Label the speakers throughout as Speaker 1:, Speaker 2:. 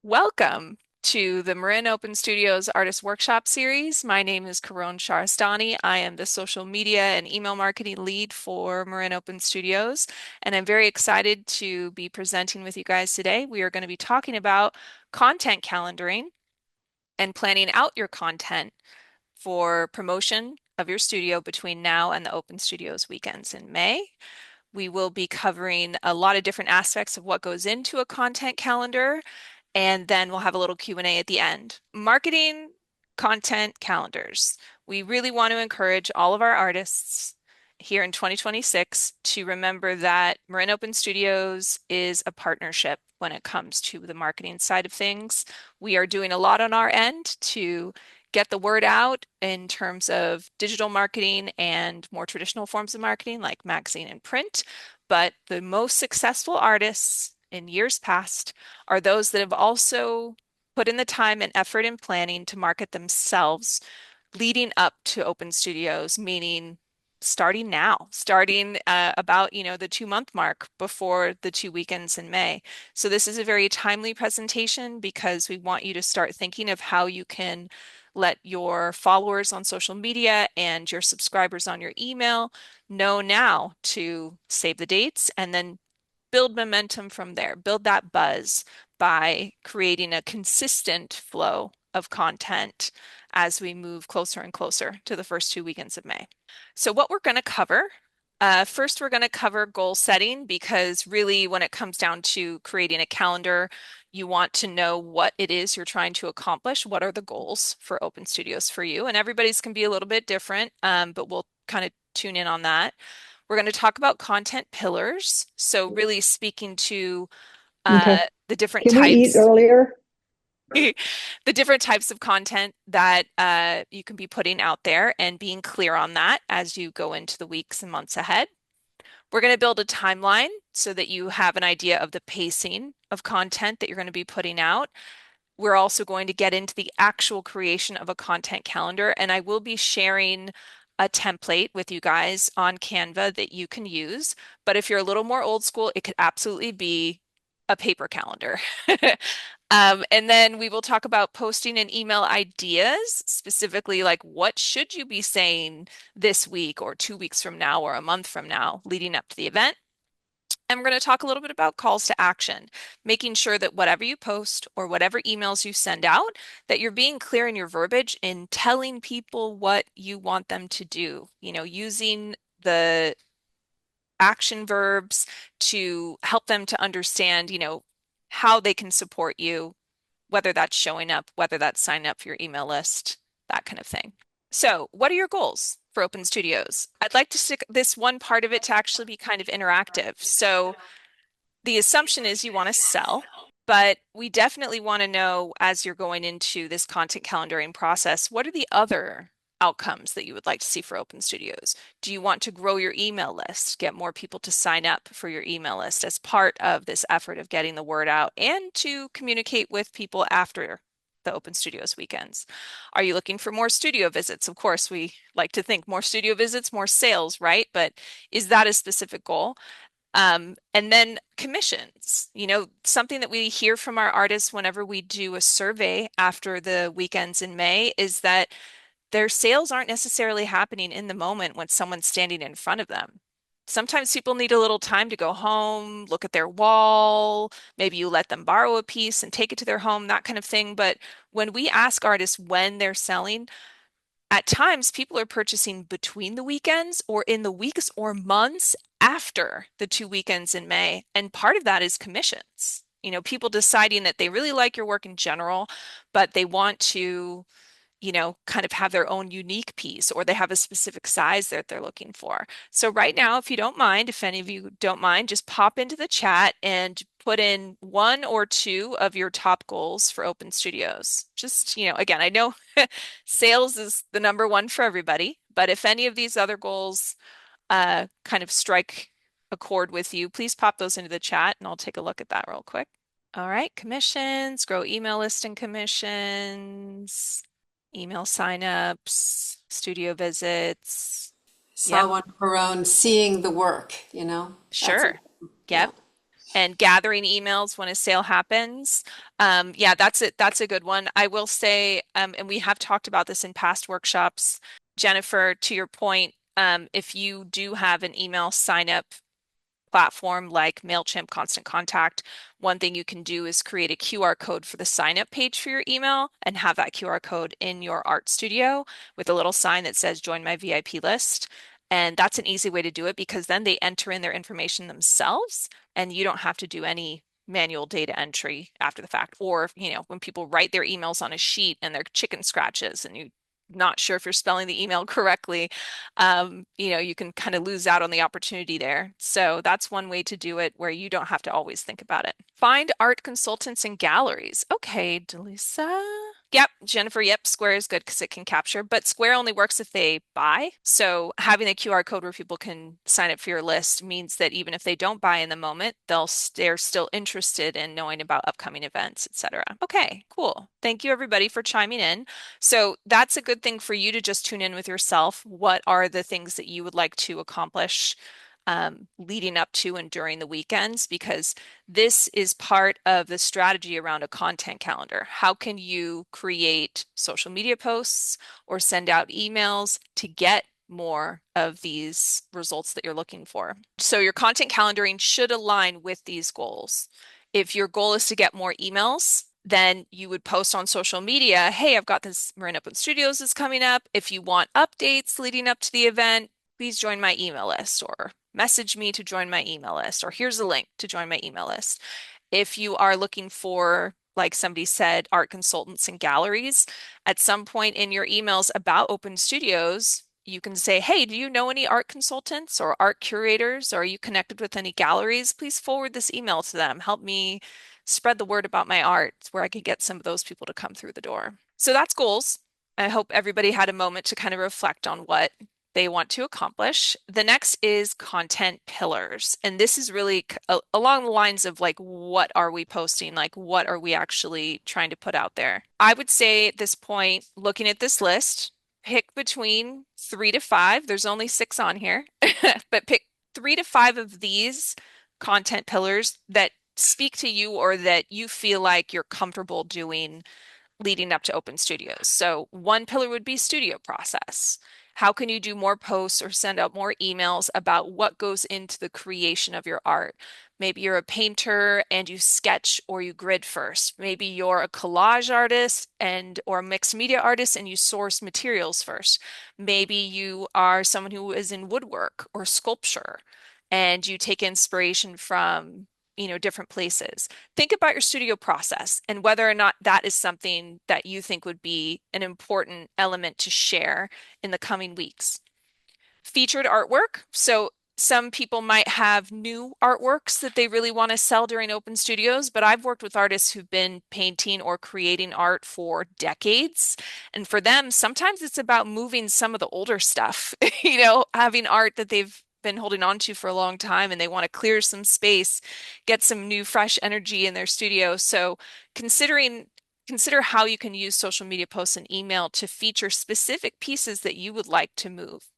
Speaker 1: Welcome to the Marin Open Studios Artist Workshop Series. My name is Caron Shahrestani. I am the social media and email marketing lead for Marin Open Studios, and I'm very excited to be presenting with you guys today. We are going to be talking about content calendaring and planning out your content for promotion of your studio between now and the Open Studios weekends in May. We will be covering a lot of different aspects of what goes into a content calendar, and then we'll have a little Q&A at the end. Marketing content calendars. We really want to encourage all of our artists here in 2026 to remember that Marin Open Studios is a partnership when it comes to the marketing side of things. We are doing a lot on our end to get the word out in terms of digital marketing and more traditional forms of marketing like magazine and print. But the most successful artists in years past are those that have also put in the time and effort and planning to market themselves leading up to open studios, meaning starting now, starting about, the 2 month mark before the two weekends in May. So this is a very timely presentation because we want you to start thinking of how you can let your followers on social media and your subscribers on your email know now to save the dates and then build momentum from there, build that buzz by creating a consistent flow of content as we move closer and closer to the first two weekends of May. So, what we're going to cover first, we're going to cover goal setting because really, when it comes down to creating a calendar, you want to know what it is you're trying to accomplish. What are the goals for Open Studios for you? And everybody's can be a little bit different, but we'll kind of tune in on that. We're going to talk about content pillars. So really speaking to
Speaker 2: Okay.
Speaker 1: the different
Speaker 2: Can we eat
Speaker 1: types,
Speaker 2: earlier?
Speaker 1: the different types of content that you can be putting out there and being clear on that as you go into the weeks and months ahead. We're going to build a timeline so that you have an idea of the pacing of content that you're going to be putting out. We're also going to get into the actual creation of a content calendar, and I will be sharing a template with you guys on Canva that you can use. But if you're a little more old school, it could absolutely be a paper calendar. And then we will talk about posting and email ideas, specifically like what should you be saying this week or 2 weeks from now or a month from now leading up to the event. And we're going to talk a little bit about calls to action, making sure that whatever you post or whatever emails you send out, that you're being clear in your verbiage in telling people what you want them to do, using the action verbs to help them to understand, how they can support you, whether that's showing up, whether that's signing up for your email list, that kind of thing. So, what are your goals for Open Studios? I'd like to stick this one part of it to actually be kind of interactive. So, the assumption is you want to sell, but we definitely want to know as you're going into this content calendaring process, what are the other outcomes that you would like to see for Open Studios? Do you want to grow your email list, get more people to sign up for your email list as part of this effort of getting the word out and to communicate with people after the Open Studios weekends? Are you looking for more studio visits? Of course, we like to think more studio visits, more sales, right? But is that a specific goal? And then commissions, something that we hear from our artists whenever we do a survey after the weekends in May is that their sales aren't necessarily happening in the moment when someone's standing in front of them. Sometimes people need a little time to go home, look at their wall. Maybe you let them borrow a piece and take it to their home, that kind of thing. But when we ask artists when they're selling, at times, people are purchasing between the weekends or in the weeks or months after the two weekends in May. And part of that is commissions. People deciding that they really like your work in general, but they want to kind of have their own unique piece or they have a specific size that they're looking for. So right now, if you don't mind, if any of you don't mind, just pop into the chat and put in one or two of your top goals for Open Studios. Just, again, I know sales is the number one for everybody, but if any of these other goals kind of strike a chord with you, please pop those into the chat and I'll take a look at that real quick. All right, commissions, grow email listing commissions, email signups, studio visits.
Speaker 3: Saw
Speaker 1: Yep,
Speaker 3: one of her own seeing the work, that's
Speaker 1: sure.
Speaker 3: important. Yeah.
Speaker 1: Yep. and gathering emails when a sale happens. Yeah, that's it. That's a good one. I will say, and we have talked about this in past workshops, Jennifer, to your point, if you do have an email sign up platform like MailChimp, Constant Contact, one thing you can do is create a QR code for the sign up page for your email and have that QR code in your art studio with a little sign that says join my VIP list. And that's an easy way to do it because then they enter in their information themselves and you don't have to do any manual data entry after the fact. Or, when people write their emails on a sheet and they're chicken scratches and you're not sure if you're spelling the email correctly, you can kind of lose out on the opportunity there. So that's one way to do it where you don't have to always think about it. Find art consultants and galleries. Okay, Delisa. Yep, Jennifer, yep, Square is good because it can capture, but Square only works if they buy. So having a QR code where people can sign up for your list means that even if they don't buy in the moment, they're still interested in knowing about upcoming events, etc. Okay, cool. Thank you everybody for chiming in. So that's a good thing for you to just tune in with yourself. What are the things that you would like to accomplish leading up to and during the weekends? Because this is part of the strategy around a content calendar. How can you create social media posts or send out emails to get more of these results that you're looking for? So your content calendaring should align with these goals. If your goal is to get more emails, then you would post on social media, hey, I've got this Marin Open Studios is coming up. If you want updates leading up to the event, please join my email list or message me to join my email list, or here's a link to join my email list. If you are looking for, like somebody said, art consultants and galleries, at some point in your emails about open studios, you can say, hey, do you know any art consultants or art curators? Or are you connected with any galleries? Please forward this email to them. Help me spread the word about my art where I could get some of those people to come through the door. So that's goals. I hope everybody had a moment to kind of reflect on what they want to accomplish. The next is content pillars. And this is really along the lines of like, what are we posting? Like, what are we actually trying to put out there? I would say at this point, looking at this list, pick between 3 to 5. There's only 6 on here, but pick 3 to 5 of these content pillars that speak to you or that you feel like you're comfortable doing leading up to open studios. So one pillar would be studio process. How can you do more posts or send out more emails about what goes into the creation of your art? Maybe you're a painter and you sketch or you grid first. Maybe you're a collage artist and or a mixed media artist and you source materials first. Maybe you are someone who is in woodwork or sculpture and you take inspiration from different places. Think about your studio process and whether or not that is something that you think would be an important element to share in the coming weeks. Featured artwork. So some people might have new artworks that they really want to sell during open studios, but I've worked with artists who've been painting or creating art for decades. And for them, sometimes it's about moving some of the older stuff, having art that they've been holding on to for a long time and they want to clear some space, get some new fresh energy in their studio. So consider how you can use social media posts and email to feature specific pieces that you would like to move.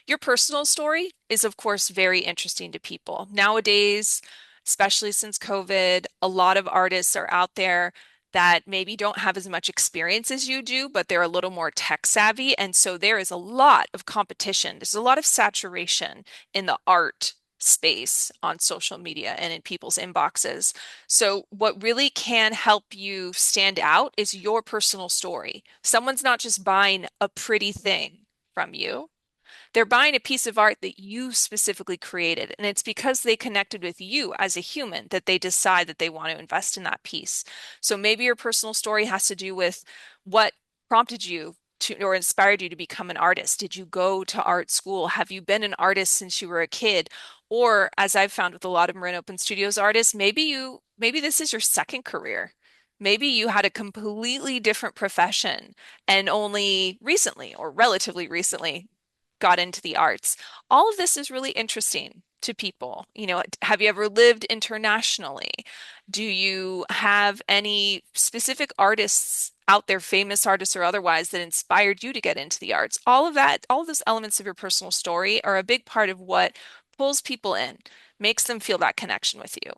Speaker 1: Your personal story is, of course, very interesting to people. Nowadays, especially since COVID, a lot of artists are out there that maybe don't have as much experience as you do, but they're a little more tech savvy. And so there is a lot of competition. There's a lot of saturation in the art space on social media and in people's inboxes. So what really can help you stand out is your personal story. Someone's not just buying a pretty thing from you. They're buying a piece of art that you specifically created, and it's because they connected with you as a human that they decide that they want to invest in that piece. So maybe your personal story has to do with what prompted you to or inspired you to become an artist. Did you go to art school? Have you been an artist since you were a kid? Or as I've found with a lot of Marin Open Studios artists, maybe this is your second career. Maybe you had a completely different profession and only recently or relatively recently got into the arts. All of this is really interesting to people. Have you ever lived internationally? Do you have any specific artists out there, famous artists or otherwise, that inspired you to get into the arts? All of that, all of those elements of your personal story are a big part of what pulls people in. makes them feel that connection with you.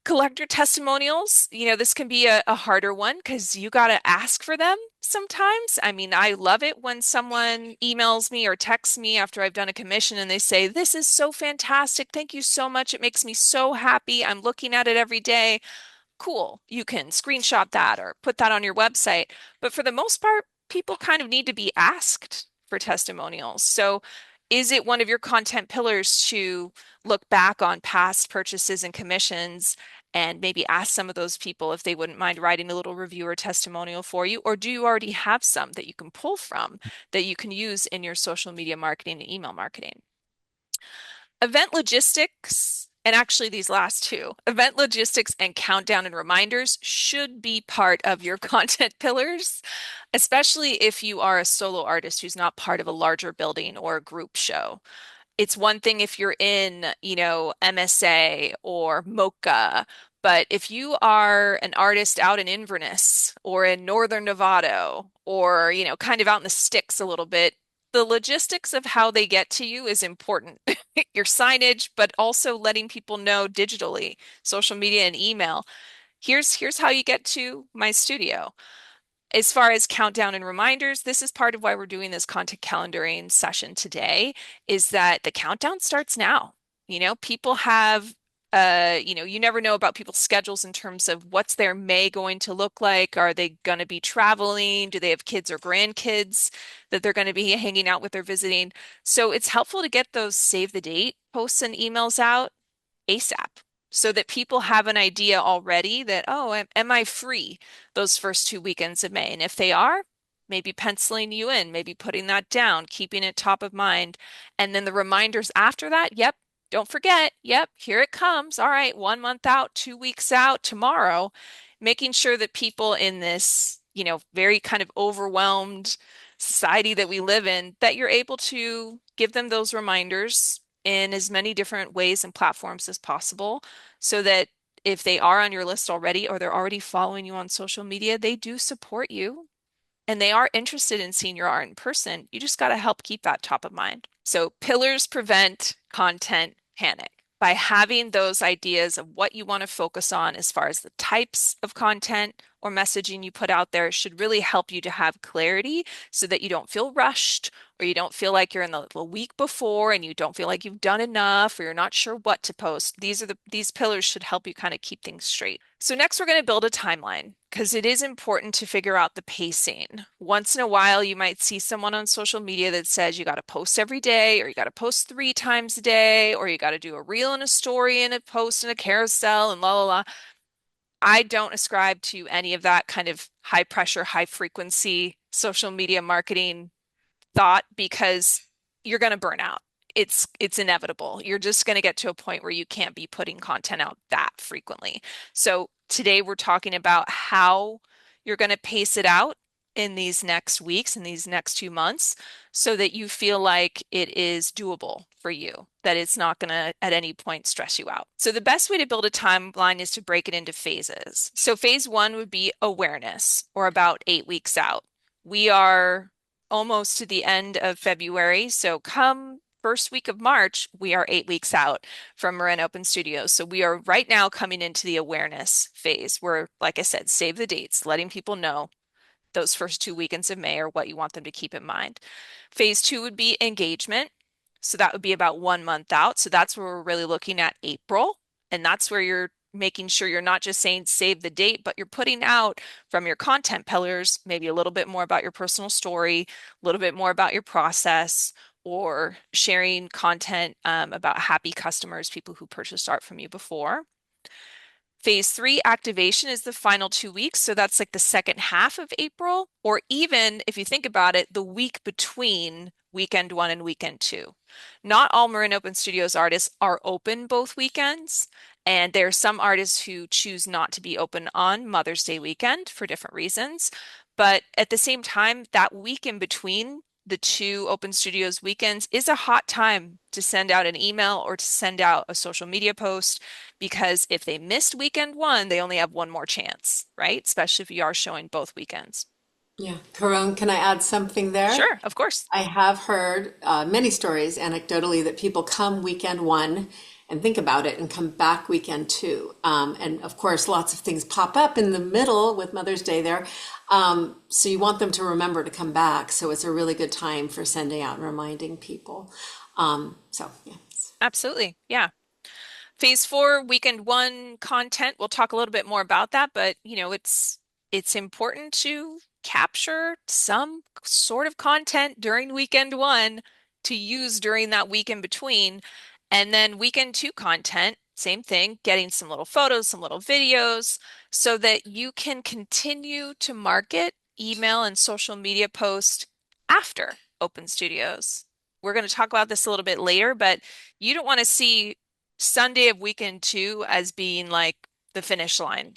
Speaker 1: Collector testimonials, this can be a harder one because you got to ask for them sometimes. I mean, I love it when someone emails me or texts me after I've done a commission and they say, "This is so fantastic. Thank you so much. It makes me so happy. I'm looking at it every day." Cool. You can screenshot that or put that on your website. But for the most part, people kind of need to be asked for testimonials. So, is it one of your content pillars to look back on past purchases and commissions and maybe ask some of those people if they wouldn't mind writing a little review or testimonial for you? Or do you already have some that you can pull from that you can use in your social media marketing and email marketing? Event logistics, and actually these last two, event logistics and countdown and reminders should be part of your content pillars, especially if you are a solo artist who's not part of a larger building or a group show. It's one thing if you're in, MSA or Mocha, but if you are an artist out in Inverness or in Northern Nevada or, kind of out in the sticks a little bit, the logistics of how they get to you is important. Your signage, but also letting people know digitally, social media and email. Here's how you get to my studio. As far as countdown and reminders, this is part of why we're doing this content calendaring session today, is that the countdown starts now. People have, you never know about people's schedules in terms of what's their May going to look like. Are they going to be traveling? Do they have kids or grandkids that they're going to be hanging out with or visiting? So it's helpful to get those save the date posts and emails out ASAP so that people have an idea already that, oh, am I free those first 2 weekends of May? And if they are, maybe penciling you in, maybe putting that down, keeping it top of mind. And then the reminders after that, yep, don't forget, yep, here it comes. All right, 1 month out, 2 weeks out, tomorrow, making sure that people in this, very kind of overwhelmed society that we live in, that you're able to give them those reminders in as many different ways and platforms as possible so that if they are on your list already or they're already following you on social media, they do support you and they are interested in seeing your art in person. You just got to help keep that top of mind. So, pillars prevent content panic. By having those ideas of what you want to focus on as far as the types of content or messaging you put out there should really help you to have clarity so that you don't feel rushed or you don't feel like you're in the week before and you don't feel like you've done enough or you're not sure what to post. These pillars should help you kind of keep things straight. So next we're going to build a timeline because it is important to figure out the pacing. Once in a while, you might see someone on social media that says you got to post every day or you got to post 3 times a day or you got to do a reel and a story and a post and a carousel and la la la. I don't ascribe to any of that kind of high pressure, high frequency social media marketing thought because you're going to burn out. It's inevitable. You're just going to get to a point where you can't be putting content out that frequently. So today we're talking about how you're going to pace it out in these next weeks, in these next 2 months, so that you feel like it is doable for you, that it's not going to at any point stress you out. So the best way to build a timeline is to break it into phases. So phase one would be awareness, or about 8 weeks out. We are almost to the end of February. So come first week of March, we are 8 weeks out from Marin Open Studios. So we are right now coming into the awareness phase where, like I said, save the dates, letting people know those first 2 weekends of May are what you want them to keep in mind. Phase two would be engagement. So that would be about 1 month out. So that's where we're really looking at April. And that's where you're making sure you're not just saying save the date, but you're putting out from your content pillars, maybe a little bit more about your personal story, a little bit more about your process, or sharing content about happy customers, people who purchased art from you before. Phase three activation is the final 2 weeks. So that's like the second half of April, or even if you think about it, the week between weekend one and weekend two. Not all Marin Open Studios artists are open both weekends. And there are some artists who choose not to be open on Mother's Day weekend for different reasons. But at the same time, that week in between the two Open Studios weekends is a hot time to send out an email or to send out a social media post because if they missed weekend one, they only have one more chance, right? Especially if you are showing both weekends.
Speaker 2: Yeah. Caron, can I add something there?
Speaker 1: Sure, of course.
Speaker 2: I have heard many stories anecdotally that people come weekend one and think about it and come back weekend two. And of course, lots of things pop up in the middle with Mother's Day there. So you want them to remember to come back. So it's a really good time for sending out and reminding people. So yeah.
Speaker 1: Absolutely. Yeah. Phase four, weekend one content, we'll talk a little bit more about that, but it's important to capture some sort of content during weekend one to use during that week in between. And then weekend two content, same thing, getting some little photos, some little videos, so that you can continue to market email and social media posts after Open Studios. We're going to talk about this a little bit later, but you don't want to see Sunday of weekend two as being like the finish line.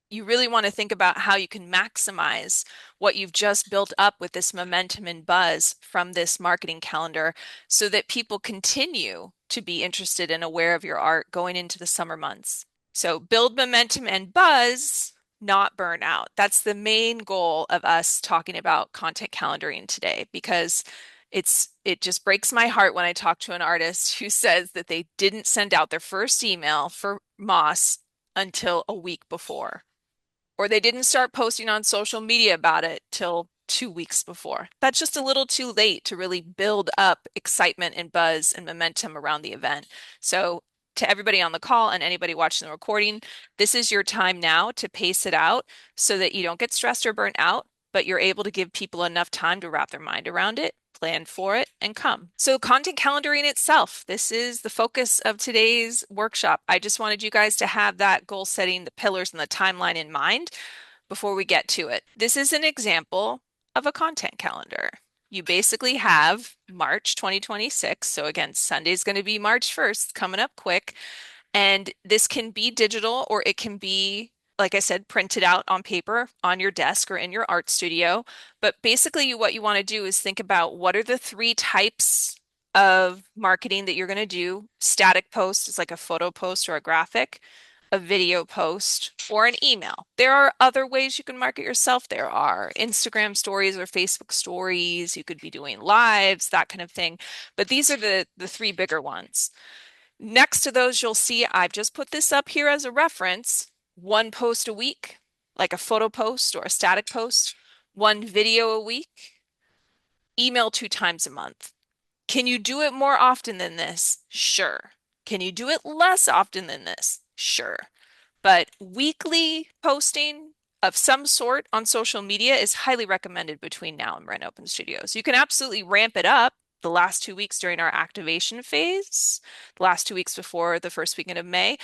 Speaker 1: You really want to think about how you can maximize what you've just built up with this momentum and buzz from this marketing calendar so that people continue to be interested and aware of your art going into the summer months. So build momentum and buzz, not burn out. That's the main goal of us talking about content calendaring today because it just breaks my heart when I talk to an artist who says that they didn't send out their first email for MOS until a week before, or they didn't start posting on social media about it till 2 weeks before. That's just a little too late to really build up excitement and buzz and momentum around the event. So, to everybody on the call and anybody watching the recording, this is your time now to pace it out so that you don't get stressed or burnt out, but you're able to give people enough time to wrap their mind around it, plan for it, and come. So, content calendaring itself, this is the focus of today's workshop. I just wanted you guys to have that goal setting, the pillars, and the timeline in mind before we get to it. This is an example of a content calendar. You basically have March 2026. So, again, Sunday is going to be March 1st, coming up quick. And this can be digital or it can be, like I said, printed out on paper on your desk or in your art studio. But basically, what you want to do is think about what are the three types of marketing that you're going to do. Static post is like a photo post or a graphic, a video post, or an email. There are other ways you can market yourself. There are Instagram stories or Facebook stories. You could be doing lives, that kind of thing. But these are the three bigger ones. Next to those, you'll see I've just put this up here as a reference. One post a week, like a photo post or a static post, one video a week, email 2 times a month. Can you do it more often than this? Sure. Can you do it less often than this? Sure. But weekly posting of some sort on social media is highly recommended between now and Marin Open Studios. You can absolutely ramp it up the last 2 weeks during our activation phase, the last 2 weeks before the first weekend of May.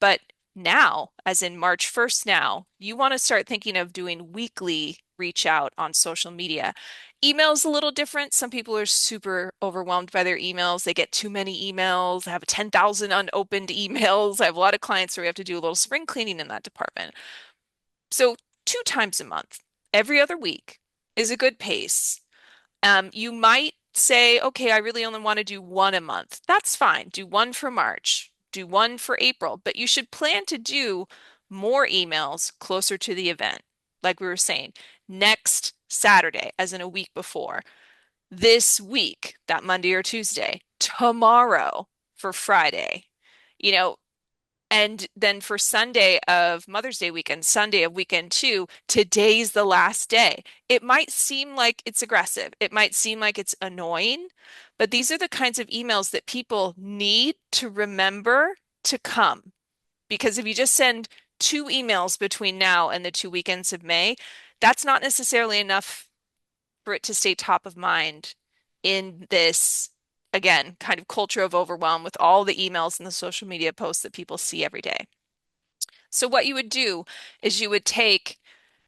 Speaker 1: But now, as in March 1st now, you want to start thinking of doing weekly reach out on social media. Email's a little different. Some people are super overwhelmed by their emails. They get too many emails. I have 10,000 unopened emails. I have a lot of clients where we have to do a little spring cleaning in that department. So 2 times a month, every other week is a good pace. You might say, okay, I really only want to do one a month. That's fine. Do one for March, do one for April, but you should plan to do more emails closer to the event. Like we were saying, next Saturday, as in a week before, this week, that Monday or Tuesday, tomorrow for Friday, you know, and then for Sunday of Mother's Day weekend, Sunday of weekend two, today's the last day. It might seem like it's aggressive. It might seem like it's annoying, but these are the kinds of emails that people need to remember to come. Because if you just send 2 emails between now and the 2 weekends of May, that's not necessarily enough for it to stay top of mind in this, again, kind of culture of overwhelm with all the emails and the social media posts that people see every day. So what you would do is you would take,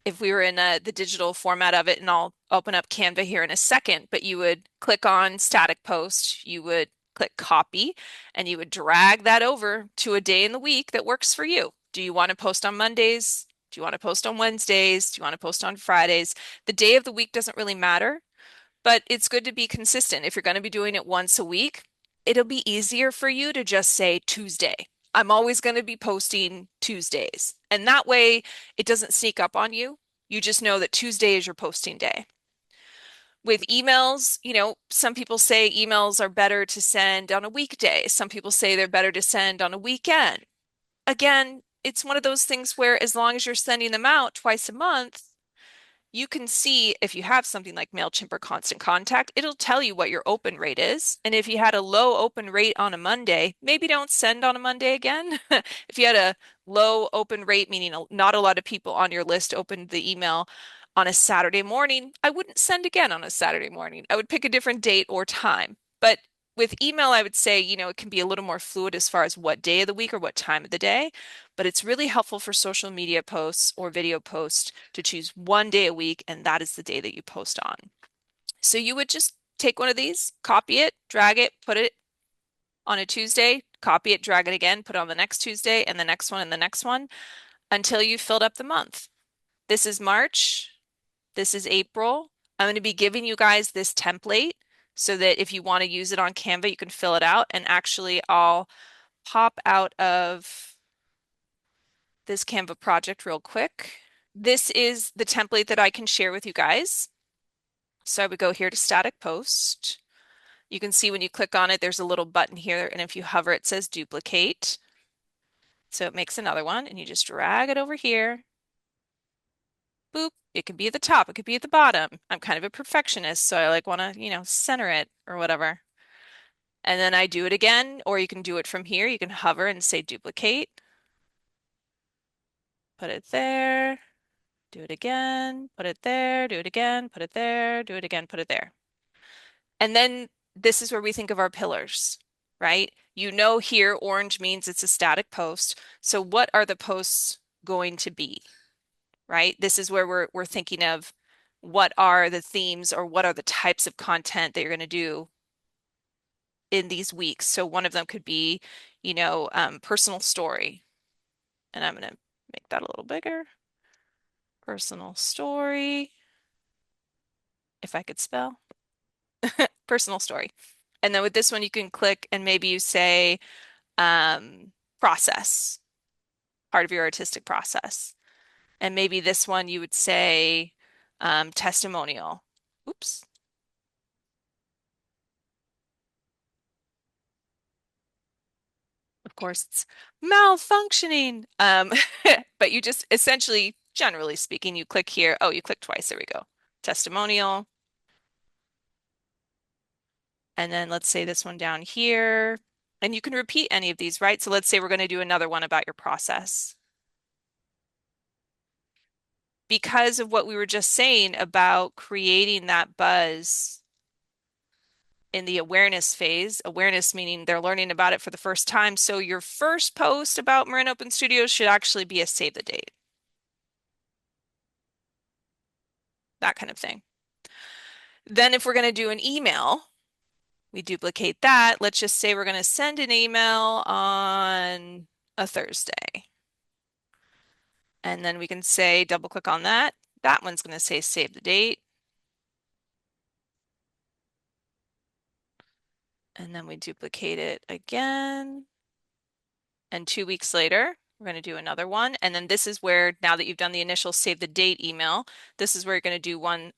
Speaker 1: if we were in the digital format of it, and I'll open up Canva here in a second, but you would click on static post, you would click copy, and you would drag that over to a day in the week that works for you. Do you want to post on Mondays? Do you want to post on Wednesdays? Do you want to post on Fridays? The day of the week doesn't really matter, but it's good to be consistent. If you're going to be doing it once a week, it'll be easier for you to just say Tuesday. I'm always going to be posting Tuesdays. And that way it doesn't sneak up on you. You just know that Tuesday is your posting day. With emails, some people say emails are better to send on a weekday. Some people say they're better to send on a weekend. Again, it's one of those things where as long as you're sending them out twice a month, you can see if you have something like MailChimp or Constant Contact, it'll tell you what your open rate is. And if you had a low open rate on a Monday, maybe don't send on a Monday again. If you had a low open rate, meaning not a lot of people on your list opened the email on a Saturday morning, I wouldn't send again on a Saturday morning. I would pick a different date or time. But with email, I would say, it can be a little more fluid as far as what day of the week or what time of the day, but it's really helpful for social media posts or video posts to choose one day a week, and that is the day that you post on. So you would just take one of these, copy it, drag it, put it on a Tuesday, copy it, drag it again, put it on the next Tuesday, and the next one, and the next one until you filled up the month. This is March. This is April. I'm going to be giving you guys this template so that if you want to use it on Canva, you can fill it out. And actually, I'll pop out of this Canva project real quick. This is the template that I can share with you guys. So I would go here to static post. You can see when you click on it, there's a little button here, and if you hover, it says duplicate. So it makes another one, and you just drag it over here. Boop. It could be at the top, it could be at the bottom. I'm kind of a perfectionist, so I like want to, center it or whatever. And then I do it again, or you can do it from here. You can hover and say duplicate. Put it there. Do it again, put it there, do it again, put it there, do it again, put it there. And then this is where we think of our pillars, right? Here orange means it's a static post. So what are the posts going to be, right? This is where we're thinking of what are the themes or what are the types of content that you're going to do in these weeks. So one of them could be, personal story. And I'm going to make that a little bigger. Personal story, if I could spell. Personal story. And then with this one, you can click and maybe you say process, part of your artistic process. And maybe this one you would say testimonial. Oops. Of course, it's malfunctioning. But you just essentially, generally speaking, you click here. Oh, you click twice. There we go. Testimonial. And then let's say this one down here. And you can repeat any of these, right? So let's say we're going to do another one about your process. Because of what we were just saying about creating that buzz in the awareness phase, awareness meaning they're learning about it for the first time. So your first post about Marin Open Studios should actually be a save the date, that kind of thing. Then if we're going to do an email, we duplicate that. Let's just say we're going to send an email on a Thursday. And then we can say, double click on that. That one's going to say save the date. And then we duplicate it again. And 2 weeks later, we're going to do another one. And then this is where, now that you've done the initial save the date email, this is where you're going to do one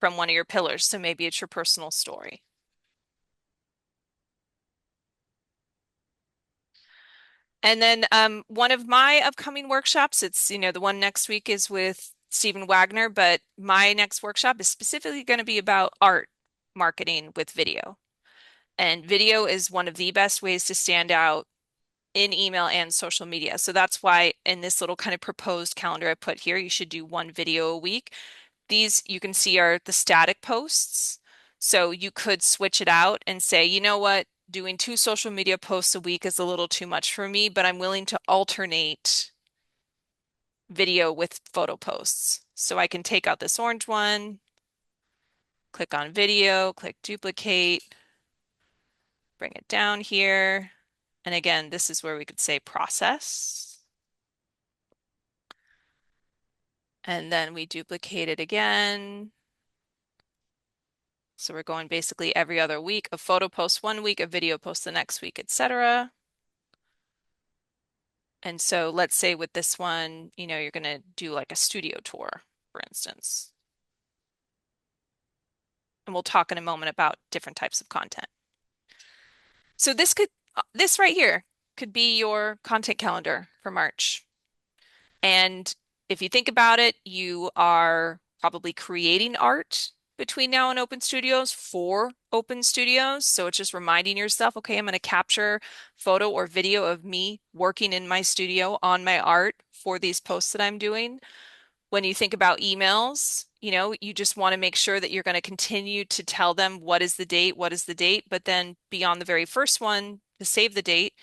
Speaker 1: from one of your pillars. So maybe it's your personal story. And then one of my upcoming workshops, it's, the one next week is with Stephen Wagner, but my next workshop is specifically going to be about art marketing with video. And video is one of the best ways to stand out in email and social media. So that's why in this little kind of proposed calendar I put here, you should do one video a week. These you can see are the static posts. So you could switch it out and say, you know what, doing 2 social media posts a week is a little too much for me, but I'm willing to alternate video with photo posts. So I can take out this orange one, click on video, click duplicate, bring it down here. And again, this is where we could say process. And then we duplicate it again. So we're going basically every other week, a photo post one week, a video post the next week, etc. And so let's say with this one, you're going to do like a studio tour, for instance. And we'll talk in a moment about different types of content. So this right here could be your content calendar for March. And if you think about it, you are probably creating art between now and Open Studios for Open Studios. So it's just reminding yourself, okay, I'm going to capture photo or video of me working in my studio on my art for these posts that I'm doing. When you think about emails, you just want to make sure that you're going to continue to tell them what is the date, but then beyond the very first one, to save the date,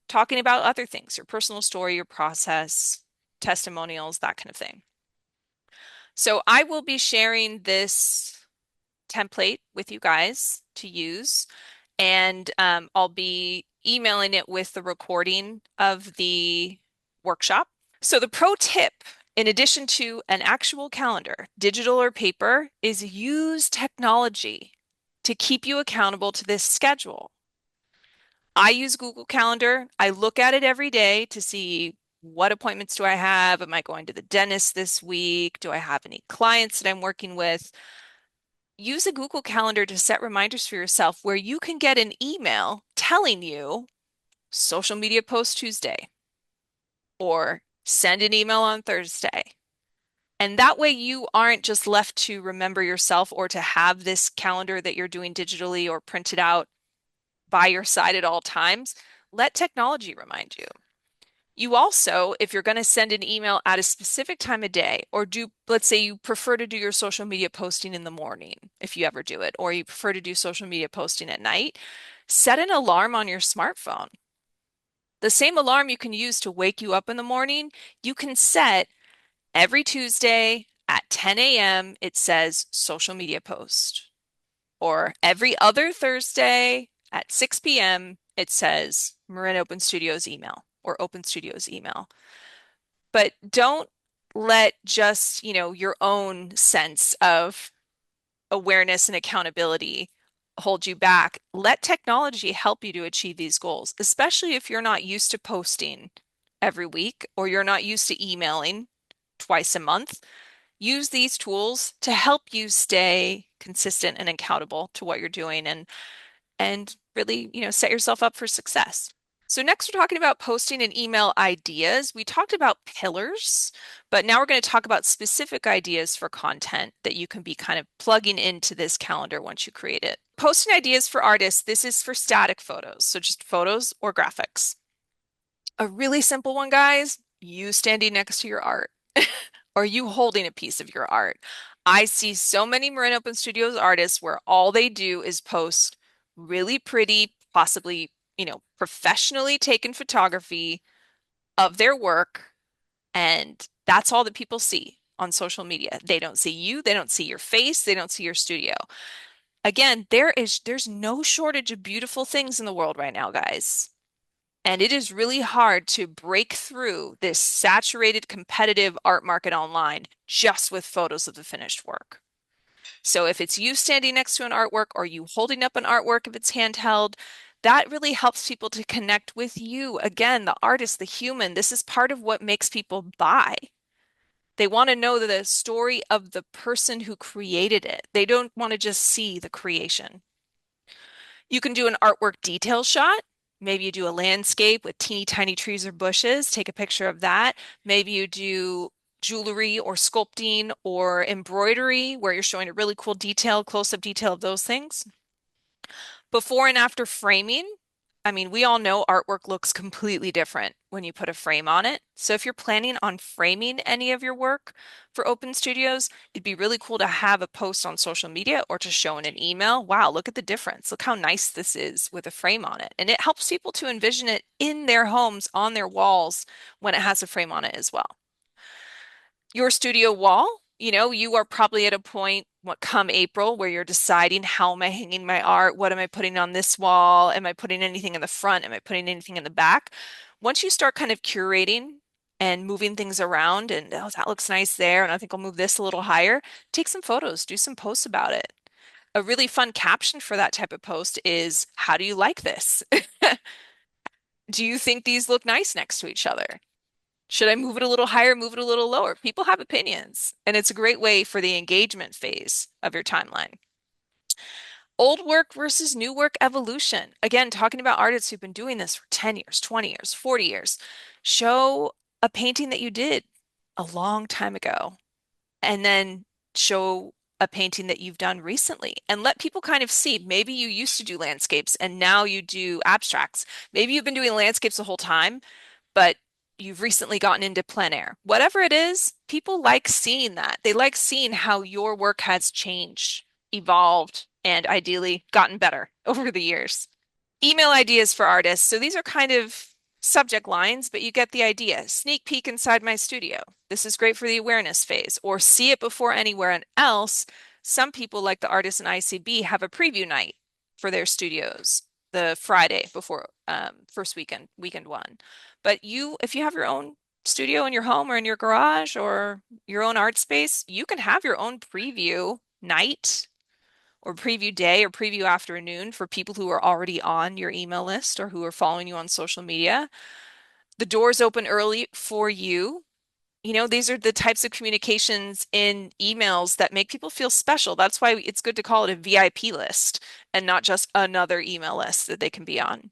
Speaker 1: talking about other things, your personal story, your process, testimonials, that kind of thing. So I will be sharing this template with you guys to use, and I'll be emailing it with the recording of the workshop. So the pro tip, in addition to an actual calendar, digital or paper, is use technology to keep you accountable to this schedule. I use Google Calendar. I look at it every day to see what appointments do I have? Am I going to the dentist this week? Do I have any clients that I'm working with? Use a Google Calendar to set reminders for yourself where you can get an email telling you social media post Tuesday or send an email on Thursday. And that way you aren't just left to remember yourself or to have this calendar that you're doing digitally or printed out by your side at all times. Let technology remind you. You also, if you're going to send an email at a specific time of day, or let's say you prefer to do your social media posting in the morning, if you ever do it, or you prefer to do social media posting at night, set an alarm on your smartphone. The same alarm you can use to wake you up in the morning, you can set every Tuesday at 10 a.m. It says social media post. Or every other Thursday at 6 p.m., it says Marin Open Studios email or Open Studios email. But don't let just, your own sense of awareness and accountability hold you back. Let technology help you to achieve these goals, especially if you're not used to posting every week or you're not used to emailing twice a month. Use these tools to help you stay consistent and accountable to what you're doing and really, set yourself up for success. So next we're talking about posting and email ideas. We talked about pillars, but now we're going to talk about specific ideas for content that you can be kind of plugging into this calendar once you create it. Posting ideas for artists, this is for static photos, so just photos or graphics. A really simple one, guys, you standing next to your art or you holding a piece of your art. I see so many Marin Open Studios artists where all they do is post really pretty, possibly, professionally taken photography of their work, and that's all that people see on social media. They don't see you, they don't see your face, they don't see your studio. Again, there's no shortage of beautiful things in the world right now, guys. And it is really hard to break through this saturated competitive art market online just with photos of the finished work. So if it's you standing next to an artwork or you holding up an artwork if it's handheld, that really helps people to connect with you. Again, the artist, the human, this is part of what makes people buy. They want to know the story of the person who created it. They don't want to just see the creation. You can do an artwork detail shot. Maybe you do a landscape with teeny tiny trees or bushes. Take a picture of that. Maybe you do jewelry or sculpting or embroidery where you're showing a really cool detail, close-up detail of those things. Before and after framing, I mean, we all know artwork looks completely different when you put a frame on it. So if you're planning on framing any of your work for Open Studios, it'd be really cool to have a post on social media or to show in an email. Wow, look at the difference. Look how nice this is with a frame on it. And it helps people to envision it in their homes, on their walls, when it has a frame on it as well. Your studio wall, you are probably at a point, what come April, where you're deciding how am I hanging my art? What am I putting on this wall? Am I putting anything in the front? Am I putting anything in the back? Once you start kind of curating and moving things around and oh, that looks nice there, and I think I'll move this a little higher, take some photos, do some posts about it. A really fun caption for that type of post is, how do you like this? Do you think these look nice next to each other? Should I move it a little higher, move it a little lower? People have opinions, and it's a great way for the engagement phase of your timeline. Old work versus new work evolution. Again, talking about artists who've been doing this for 10 years, 20 years, 40 years. Show a painting that you did a long time ago, and then show a painting that you've done recently and let people kind of see. Maybe you used to do landscapes and now you do abstracts. Maybe you've been doing landscapes the whole time, but you've recently gotten into plein air. Whatever it is, people like seeing that. They like seeing how your work has changed, evolved, and ideally gotten better over the years. Email ideas for artists. So these are kind of subject lines, but you get the idea. Sneak peek inside my studio. This is great for the awareness phase, or see it before anywhere else. Some people, like the artists in ICB, have a preview night for their studios the Friday before first weekend one. But if you have your own studio in your home or in your garage or your own art space, you can have your own preview night or preview day or preview afternoon for people who are already on your email list or who are following you on social media. The doors open early for you. You know, these are the types of communications in emails that make people feel special. That's why it's good to call it a VIP list and not just another email list that they can be on.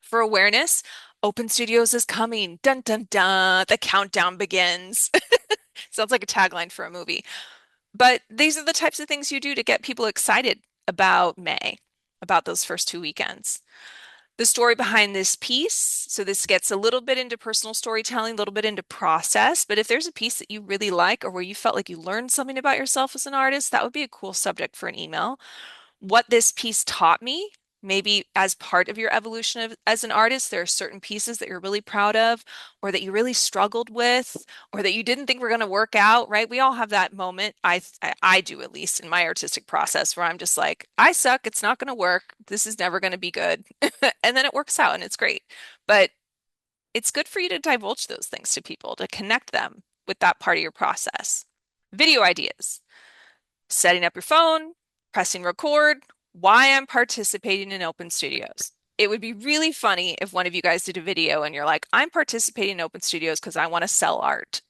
Speaker 1: For awareness, Open Studios is coming. Dun dun dun. The countdown begins. Sounds like a tagline for a movie. But these are the types of things you do to get people excited about May, about those first 2 weekends. The story behind this piece, so this gets a little bit into personal storytelling, a little bit into process, but if there's a piece that you really like or where you felt like you learned something about yourself as an artist, that would be a cool subject for an email. What this piece taught me, maybe as part of your evolution as an artist, there are certain pieces that you're really proud of, or that you really struggled with, or that you didn't think were going to work out, right? We all have that moment. I do, at least in my artistic process, where I'm just like, I suck. It's not going to work. This is never going to be good. And then it works out and it's great. But it's good for you to divulge those things to people, to connect them with that part of your process. Video ideas, setting up your phone, pressing record, why I'm participating in Open Studios. It would be really funny if one of you guys did a video and you're like, I'm participating in Open Studios because I want to sell art.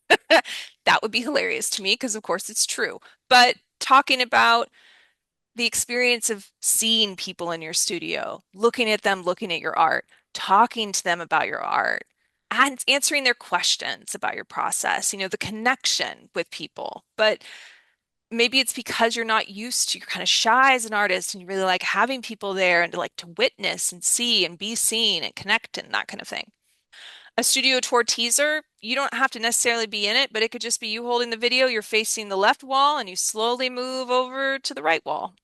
Speaker 1: That would be hilarious to me because, of course, it's true. But talking about the experience of seeing people in your studio, looking at them, looking at your art, talking to them about your art, and answering their questions about your process, the connection with people. But maybe it's because you're not used to, you're kind of shy as an artist and you really like having people there and to witness and see and be seen and connect and that kind of thing. A studio tour teaser, you don't have to necessarily be in it, but it could just be you holding the video, you're facing the left wall and you slowly move over to the right wall.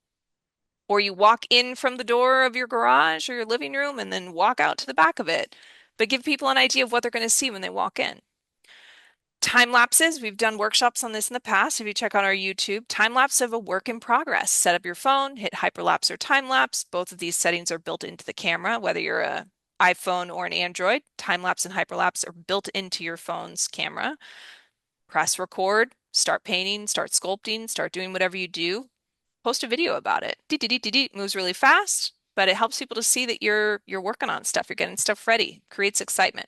Speaker 1: Or you walk in from the door of your garage or your living room and then walk out to the back of it. But give people an idea of what they're going to see when they walk in. Time lapses, we've done workshops on this in the past. If you check out our YouTube, time lapse of a work in progress. Set up your phone, hit hyperlapse or time lapse. Both of these settings are built into the camera, whether you're a iPhone or an Android. Time lapse and hyperlapse are built into your phone's camera. Press record, start painting, start sculpting, start doing whatever you do. Post a video about it. Moves really fast, but it helps people to see that you're working on stuff, you're getting stuff ready, creates excitement.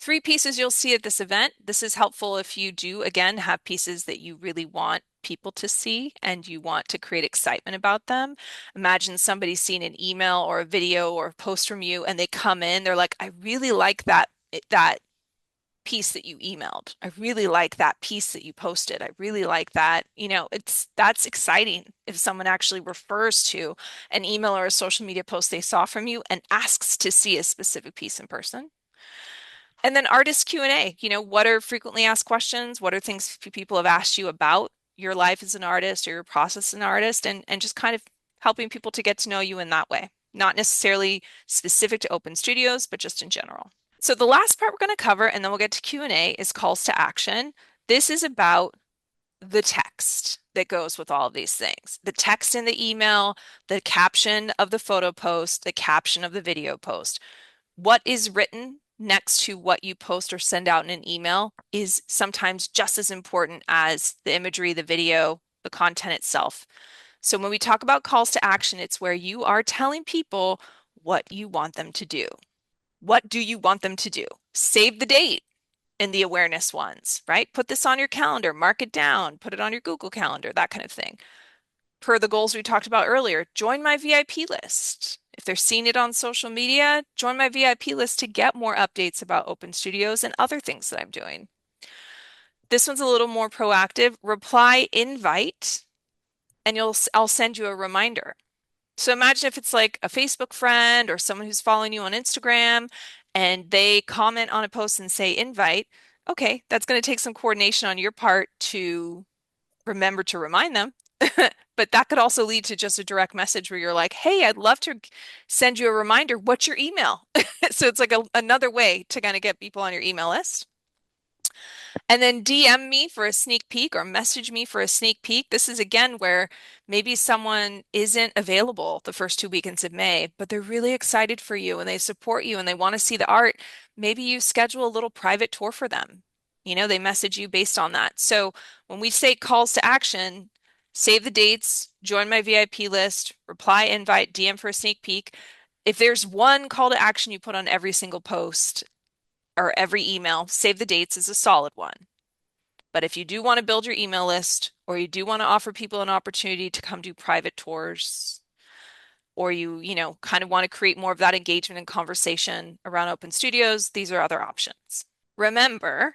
Speaker 1: 3 pieces you'll see at this event. This is helpful if you do, again, have pieces that you really want people to see and you want to create excitement about them. Imagine somebody seeing an email or a video or a post from you and they come in, they're like, I really like that piece that you emailed. I really like that piece that you posted. I really like that. That's exciting if someone actually refers to an email or a social media post they saw from you and asks to see a specific piece in person. And then artist Q&A, what are frequently asked questions? What are things people have asked you about your life as an artist or your process as an artist? And just kind of helping people to get to know you in that way. Not necessarily specific to Open Studios, but just in general. So the last part we're going to cover, and then we'll get to Q&A, is calls to action. This is about the text that goes with all of these things. The text in the email, the caption of the photo post, the caption of the video post. What is written next to what you post or send out in an email is sometimes just as important as the imagery, the video, the content itself. So when we talk about calls to action, it's where you are telling people what you want them to do. What do you want them to do? Save the date in the awareness ones, right? Put this on your calendar, mark it down, put it on your Google Calendar, that kind of thing. per the goals we talked about earlier, join my VIP list. If they're seeing it on social media, join my VIP list to get more updates about open studios and other things that I'm doing. This one's a little more proactive. Reply invite and I'll send you a reminder. So imagine if it's like a Facebook friend or someone who's following you on Instagram and they comment on a post and say invite. Okay, that's going to take some coordination on your part to remember to remind them. But that could also lead to just a direct message where you're like, hey, I'd love to send you a reminder. What's your email? So it's like another way to kind of get people on your email list. And then DM me for a sneak peek or message me for a sneak peek. This is again where maybe someone isn't available the first 2 weekends of May, but they're really excited for you and they support you and they want to see the art. Maybe you schedule a little private tour for them. They message you based on that. So when we say calls to action, save the dates, join my VIP list, reply, invite, DM for a sneak peek. If there's one call to action you put on every single post or every email, save the dates is a solid one. But if you do want to build your email list, or you do want to offer people an opportunity to come do private tours, or you kind of want to create more of that engagement and conversation around open studios, these are other options. Remember,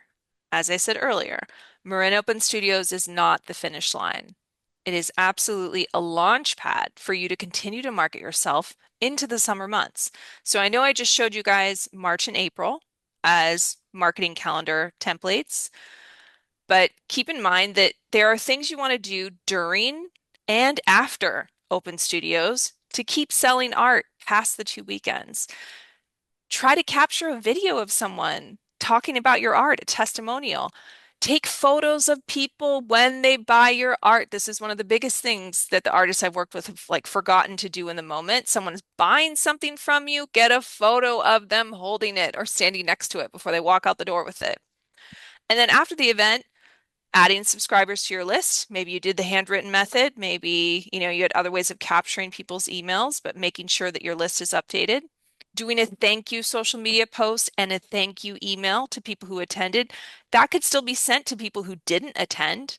Speaker 1: as I said earlier, Marin Open Studios is not the finish line. It is absolutely a launch pad for you to continue to market yourself into the summer months. So I know I just showed you guys March and April as marketing calendar templates. But keep in mind that there are things you want to do during and after open studios to keep selling art past the 2 weekends. Try to capture a video of someone talking about your art, a testimonial. Take photos of people when they buy your art. This is one of the biggest things that the artists I've worked with have like forgotten to do in the moment. Someone's buying something from you, get a photo of them holding it or standing next to it before they walk out the door with it. And then after the event, adding subscribers to your list. Maybe you did the handwritten method. Maybe, you had other ways of capturing people's emails, but making sure that your list is updated. Doing a thank you social media post and a thank you email to people who attended. That could still be sent to people who didn't attend,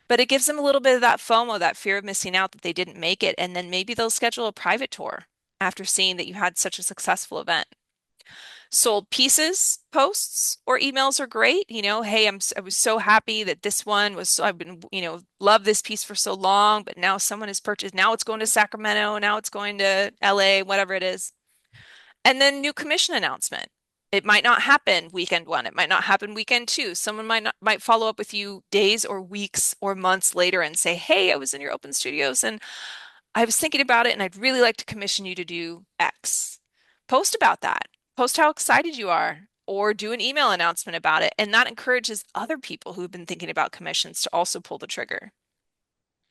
Speaker 1: but it gives them a little bit of that FOMO, that fear of missing out that they didn't make it. And then maybe they'll schedule a private tour after seeing that you had such a successful event. Sold pieces posts or emails are great. Hey, I was so happy that this one was, I've been, love this piece for so long, but now someone has purchased, now it's going to Sacramento, now it's going to LA, whatever it is. And then new commission announcement. It might not happen weekend one. It might not happen weekend two. Someone might follow up with you days or weeks or months later and say, hey, I was in your open studios and I was thinking about it and I'd really like to commission you to do X. Post about that. Post how excited you are or do an email announcement about it. And that encourages other people who've been thinking about commissions to also pull the trigger.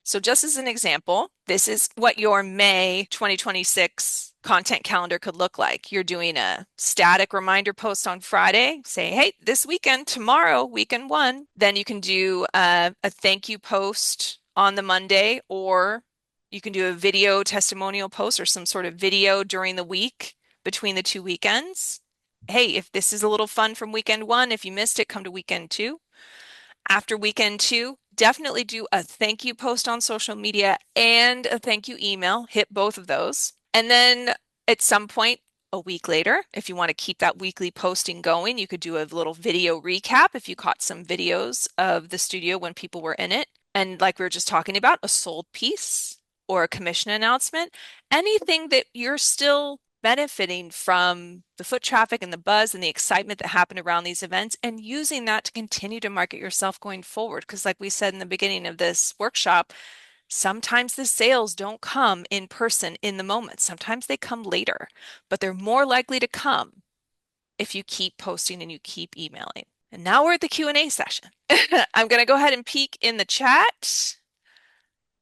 Speaker 1: So just as an example, this is what your May 2026 content calendar could look like. You're doing a static reminder post on Friday saying, hey, this weekend, tomorrow, weekend one. Then you can do a thank you post on the Monday, or you can do a video testimonial post or some sort of video during the week between the 2 weekends. Hey, if this is a little fun from weekend one, if you missed it, come to weekend two. After weekend two, definitely do a thank you post on social media and a thank you email. Hit both of those. And then at some point, a week later, if you want to keep that weekly posting going, you could do a little video recap if you caught some videos of the studio when people were in it. And like we were just talking about, a sold piece or a commission announcement, anything that you're still benefiting from the foot traffic and the buzz and the excitement that happened around these events and using that to continue to market yourself going forward. Because, like we said in the beginning of this workshop, sometimes the sales don't come in person in the moment. Sometimes they come later, but they're more likely to come if you keep posting and you keep emailing. And now we're at the Q&A session. I'm going to go ahead and peek in the chat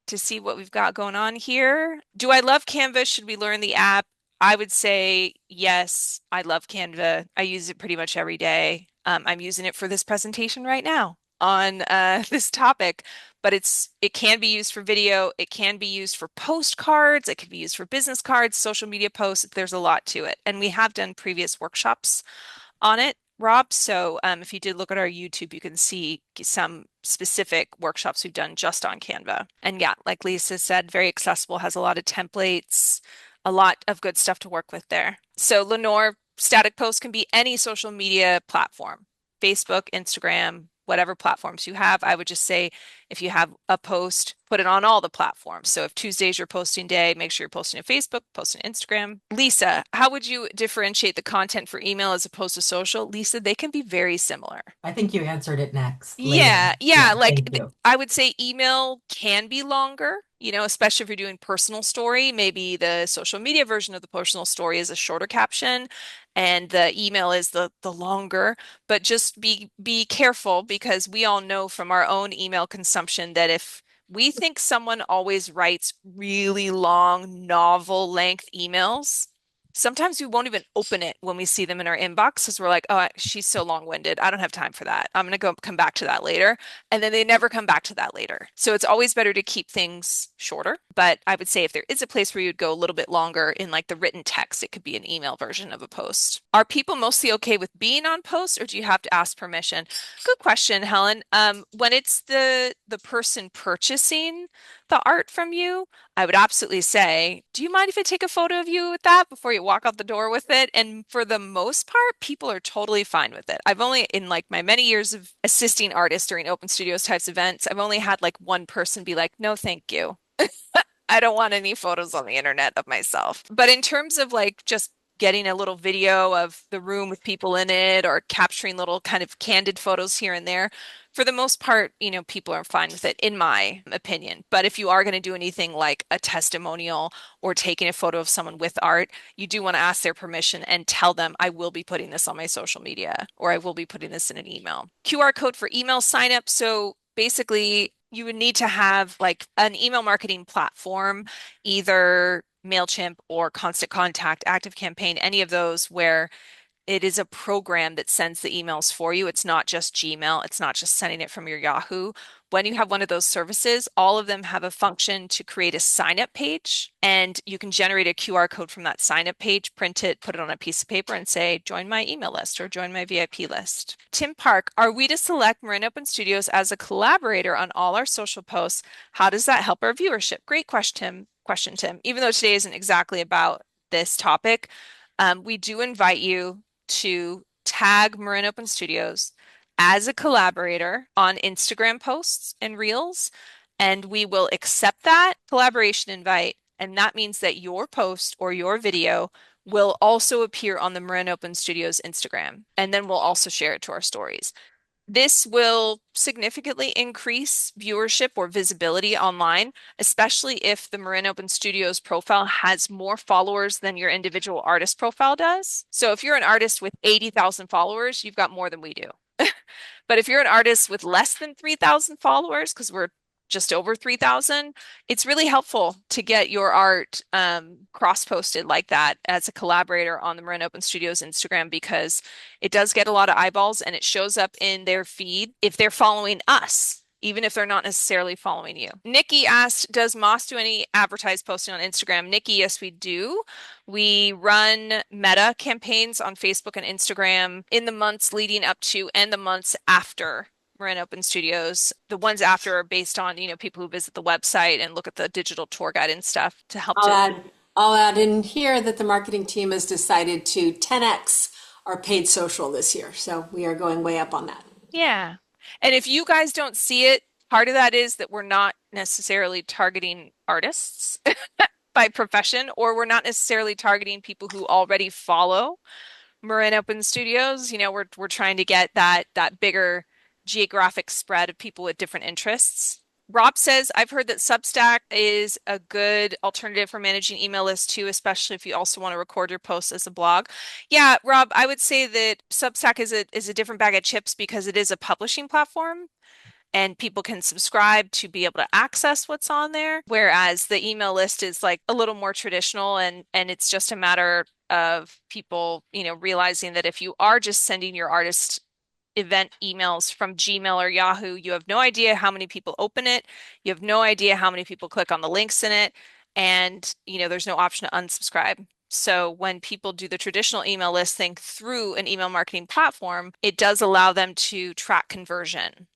Speaker 1: to see what we've got going on here. Do I love Canva? Should we learn the app? I would say yes, I love Canva. I use it pretty much every day. I'm using it for this presentation right now on this topic, but it can be used for video. It can be used for postcards. It can be used for business cards, social media posts. There's a lot to it. And we have done previous workshops on it. Rob. So if you did look at our YouTube, you can see some specific workshops we've done just on Canva. And yeah, like Lisa said, very accessible, has a lot of templates, a lot of good stuff to work with there. So Lenore, static posts can be any social media platform, Facebook, Instagram, whatever platforms you have. I would just say if you have a post, put it on all the platforms. So if Tuesday's your posting day, make sure you're posting to Facebook, posting to Instagram. Lisa, how would you differentiate the content for email as opposed to social? Lisa, they can be very similar.
Speaker 3: I think you answered it next later.
Speaker 1: Yeah, yeah,
Speaker 3: Yeah, thank you.
Speaker 1: I would say email can be longer, especially if you're doing personal story. Maybe the social media version of the personal story is a shorter caption and the email is the longer, but just be careful because we all know from our own email consumption that if we think someone always writes really long novel length emails, sometimes we won't even open it when we see them in our inbox because we're like, oh, she's so long-winded. I don't have time for that. I'm going to go come back to that later. And then they never come back to that later. So it's always better to keep things shorter. But I would say if there is a place where you'd go a little bit longer in like the written text, it could be an email version of a post. Are people mostly okay with being on posts or do you have to ask permission? Good question, Helen. When it's the person purchasing the art from you, I would absolutely say, do you mind if I take a photo of you with that before you walk out the door with it? And for the most part, people are totally fine with it. I've only, in like my many years of assisting artists during Open Studios types events, I've only had like one person be like, no, thank you. I don't want any photos on the internet of myself. But in terms of like just getting a little video of the room with people in it or capturing little kind of candid photos here and there, for the most part, people are fine with it, in my opinion. But if you are going to do anything like a testimonial or taking a photo of someone with art, you do want to ask their permission and tell them, I will be putting this on my social media or I will be putting this in an email. QR code for email sign up. So basically, you would need to have like an email marketing platform, either MailChimp or Constant Contact, ActiveCampaign, any of those where it is a program that sends the emails for you. It's not just Gmail. It's not just sending it from your Yahoo. When you have one of those services, all of them have a function to create a sign up page, and you can generate a QR code from that sign up page, print it, put it on a piece of paper, and say, join my email list or join my VIP list. Tim Park, are we to select Marin Open Studios as a collaborator on all our social posts? How does that help our viewership? Great question, Tim. Even though today isn't exactly about this topic, we do invite you to tag Marin Open Studios as a collaborator on Instagram posts and reels, and we will accept that collaboration invite. And that means that your post or your video will also appear on the Marin Open Studios Instagram, and then we'll also share it to our stories. This will significantly increase viewership or visibility online, especially if the Marin Open Studios profile has more followers than your individual artist profile does. So if you're an artist with 80,000 followers, you've got more than we do. But if you're an artist with less than 3,000 followers, because we're just over 3,000, it's really helpful to get your art cross-posted like that as a collaborator on the Marin Open Studios Instagram because it does get a lot of eyeballs and it shows up in their feed if they're following us, even if they're not necessarily following you. Nikki asked, does MOS do any advertised posting on Instagram? Nikki, yes, we do. We run meta campaigns on Facebook and Instagram in the months leading up to and the months after Marin Open Studios. The ones after are based on, people who visit the website and look at the digital tour guide and stuff to help
Speaker 2: I'll
Speaker 1: to.
Speaker 2: add, I'll add in here that the marketing team has decided to 10x our paid social this year. So we are going way up on that.
Speaker 1: Yeah. And if you guys don't see it, part of that is that we're not necessarily targeting artists by profession, or we're not necessarily targeting people who already follow Marin Open Studios. We're trying to get that bigger geographic spread of people with different interests. Rob says, I've heard that Substack is a good alternative for managing email lists too, especially if you also want to record your posts as a blog. Yeah, Rob, I would say that Substack is a different bag of chips because it is a publishing platform and people can subscribe to be able to access what's on there. Whereas the email list is like a little more traditional and it's just a matter of people, realizing that if you are just sending your artist event emails from Gmail or Yahoo, you have no idea how many people open it. You have no idea how many people click on the links in it. And, there's no option to unsubscribe. So when people do the traditional email list thing through an email marketing platform, it does allow them to track conversion,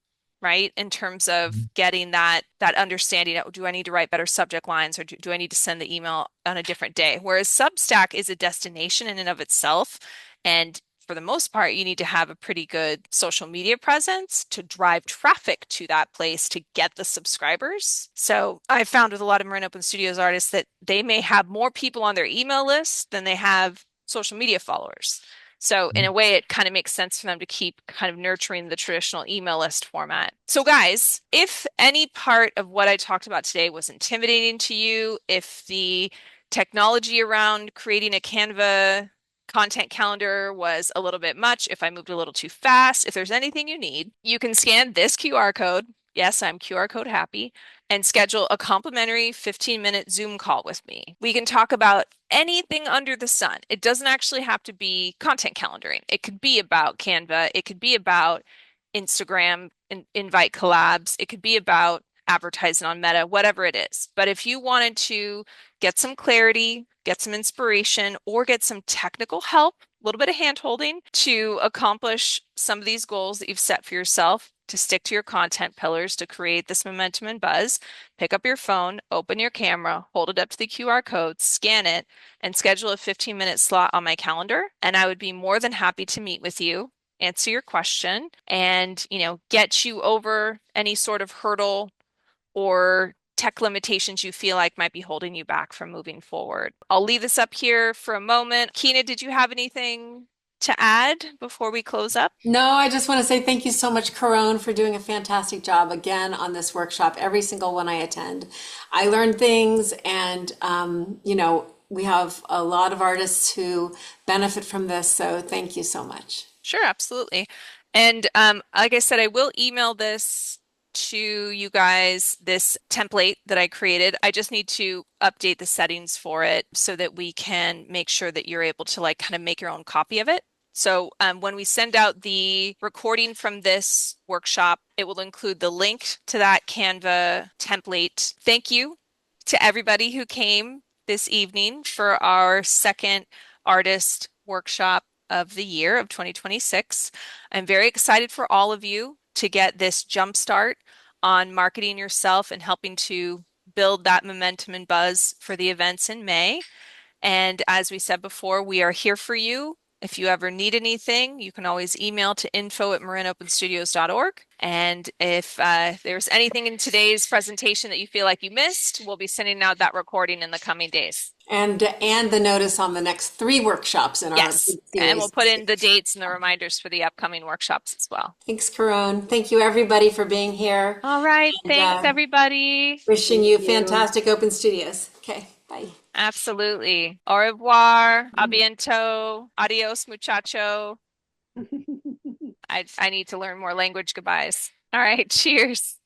Speaker 1: right? In terms of getting that understanding of, do I need to write better subject lines or do I need to send the email on a different day? Whereas Substack is a destination in and of itself. And for the most part, you need to have a pretty good social media presence to drive traffic to that place to get the subscribers. So I found with a lot of Marin Open Studios artists that they may have more people on their email list than they have social media followers. So in a way, it kind of makes sense for them to keep kind of nurturing the traditional email list format. So guys, if any part of what I talked about today was intimidating to you, if the technology around creating a Canva content calendar was a little bit much, if I moved a little too fast, if there's anything you need, you can scan this QR code. Yes, I'm QR code happy, and schedule a complimentary 15-minute Zoom call with me. We can talk about anything under the sun. It doesn't actually have to be content calendaring. It could be about Canva. It could be about Instagram invite collabs. It could be about advertising on Meta, whatever it is. But if you wanted to get some clarity, get some inspiration, or get some technical help, a little bit of hand holding to accomplish some of these goals that you've set for yourself, to stick to your content pillars, to create this momentum and buzz, pick up your phone, open your camera, hold it up to the QR code, scan it, and schedule a 15-minute slot on my calendar. And I would be more than happy to meet with you, answer your question, and, get you over any sort of hurdle or tech limitations you feel like might be holding you back from moving forward. I'll leave this up here for a moment. Keena, did you have anything to add before we close up?
Speaker 2: No, I just want to say thank you so much, Caron, for doing a fantastic job again on this workshop. Every single one I attend, I learn things, and we have a lot of artists who benefit from this. So thank you so much.
Speaker 1: Sure, absolutely. And like I said, I will email this to you guys, this template that I created. I just need to update the settings for it so that we can make sure that you're able to like kind of make your own copy of it. So when we send out the recording from this workshop, it will include the link to that Canva template. Thank you to everybody who came this evening for our second artist workshop of the year of 2026. I'm very excited for all of you to get this jump start on marketing yourself and helping to build that momentum and buzz for the events in May. And as we said before, we are here for you. If you ever need anything, you can always email to info@marinopenstudios.org. And if there's anything in today's presentation that you feel like you missed, we'll be sending out that recording in the coming days.
Speaker 2: And the notice on the next three workshops in our
Speaker 1: Yes,
Speaker 2: big
Speaker 1: and we'll
Speaker 2: series.
Speaker 1: put in the dates and the reminders for the upcoming workshops as well.
Speaker 2: Thanks, Caron. Thank you, everybody, for being here,
Speaker 1: All right,
Speaker 2: and
Speaker 1: thanks everybody.
Speaker 2: wishing you fantastic open studios. Okay, bye.
Speaker 1: Absolutely. Au revoir, a biento, adios muchacho. I need to learn more language goodbyes. All right, cheers.